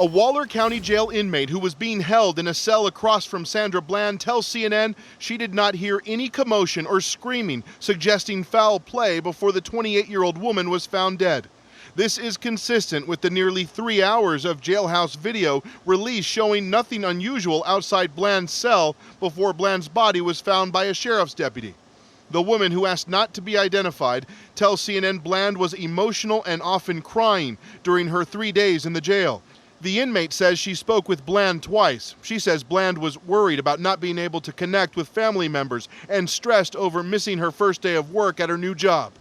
A Waller County Jail inmate who was being held in a cell across from Sandra Bland tells CNN she did not hear any commotion or screaming suggesting foul play before the 28-year-old woman was found dead. This is consistent with the nearly 3 hours of jailhouse video released showing nothing unusual outside Bland's cell before Bland's body was found by a sheriff's deputy. The woman, who asked not to be identified, tells CNN Bland was emotional and often crying during her 3 days in the jail. The inmate says she spoke with Bland twice. She says Bland was worried about not being able to connect with family members and stressed over missing her first day of work at her new job.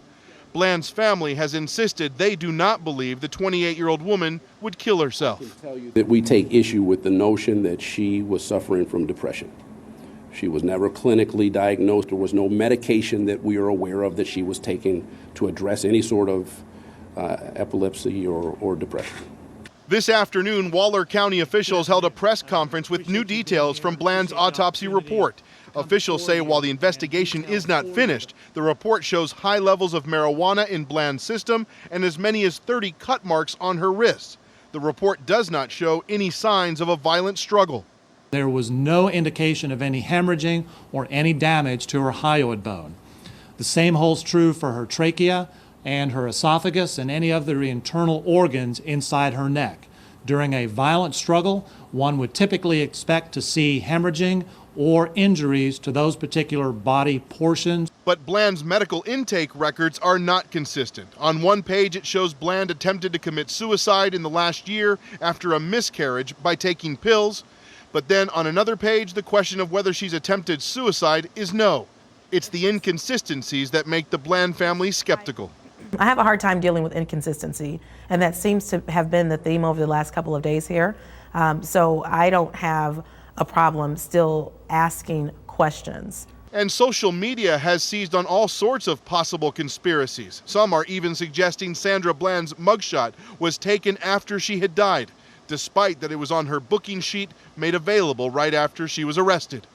Bland's family has insisted they do not believe the 28-year-old woman would kill herself. I can tell you that we take issue with the notion that she was suffering from depression. She was never clinically diagnosed. There was no medication that we are aware of that she was taking to address any sort of epilepsy or depression. This afternoon, Waller County officials held a press conference with new details from Bland's autopsy report. Officials say while the investigation is not finished, the report shows high levels of marijuana in Bland's system and as many as 30 cut marks on her wrists. The report does not show any signs of a violent struggle. There was no indication of any hemorrhaging or any damage to her hyoid bone. The same holds true for her trachea and her esophagus and any other internal organs inside her neck. During a violent struggle, one would typically expect to see hemorrhaging or injuries to those particular body portions. But Bland's medical intake records are not consistent. On one page, it shows Bland attempted to commit suicide in the last year after a miscarriage by taking pills. But then on another page, the question of whether she's attempted suicide is no. It's the inconsistencies that make the Bland family skeptical. I have a hard time dealing with inconsistency, and that seems to have been the theme over the last couple of days here. So I don't have a problem still asking questions. And social media has seized on all sorts of possible conspiracies. Some are even suggesting Sandra Bland's mugshot was taken after she had died, despite that it was on her booking sheet made available right after she was arrested.